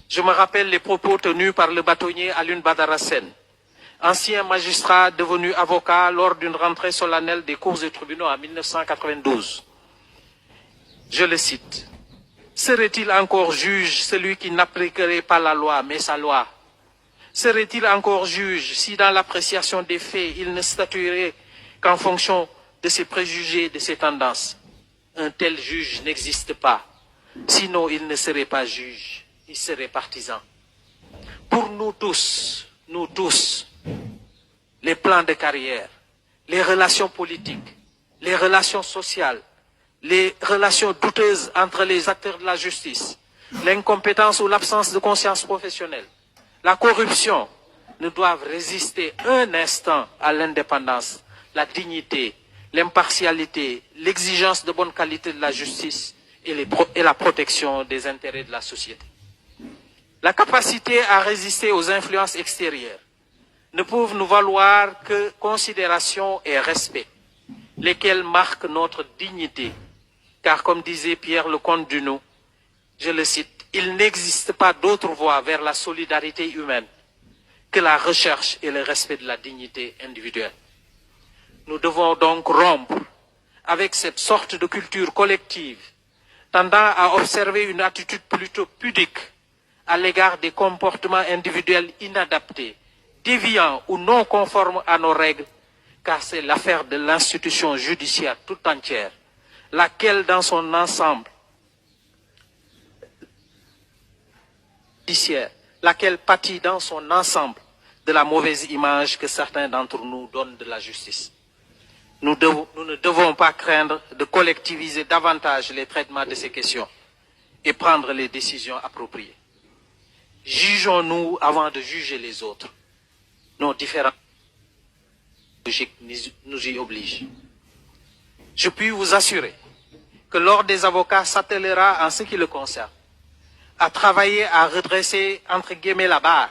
Je me rappelle les propos tenus par le bâtonnier Alioune Badara Sène, ancien magistrat devenu avocat lors d'une rentrée solennelle des cours et tribunaux en 1992. Je le cite. « Serait-il encore juge celui qui n'appliquerait pas la loi, mais sa loi? Serait-il encore juge si dans l'appréciation des faits, il ne statuerait qu'en fonction de ses préjugés, de ses tendances? Un tel juge n'existe pas. Sinon, il ne serait pas juge, il serait partisan. Pour nous tous, les plans de carrière, les relations politiques, les relations sociales, les relations douteuses entre les acteurs de la justice, l'incompétence ou l'absence de conscience professionnelle, la corruption ne doivent résister un instant à l'indépendance, la dignité, l'impartialité, l'exigence de bonne qualité de la justice et la protection des intérêts de la société. La capacité à résister aux influences extérieures ne peuvent nous valoir que considération et respect, lesquels marquent notre dignité. Car comme disait Pierre Lecomte Dunou, je le cite, « Il n'existe pas d'autre voie vers la solidarité humaine que la recherche et le respect de la dignité individuelle. » Nous devons donc rompre avec cette sorte de culture collective tendant à observer une attitude plutôt pudique à l'égard des comportements individuels inadaptés, déviants ou non conformes à nos règles, car c'est l'affaire de l'institution judiciaire tout entière, laquelle dans son ensemble, laquelle pâtit dans son ensemble de la mauvaise image que certains d'entre nous donnent de la justice. Nous ne devons pas craindre de collectiviser davantage les traitements de ces questions et prendre les décisions appropriées. Jugeons-nous avant de juger les autres. Nos différentes logiques nous y obligent. Je puis vous assurer que l'Ordre des avocats s'attellera en ce qui le concerne à travailler à redresser, entre guillemets, la barre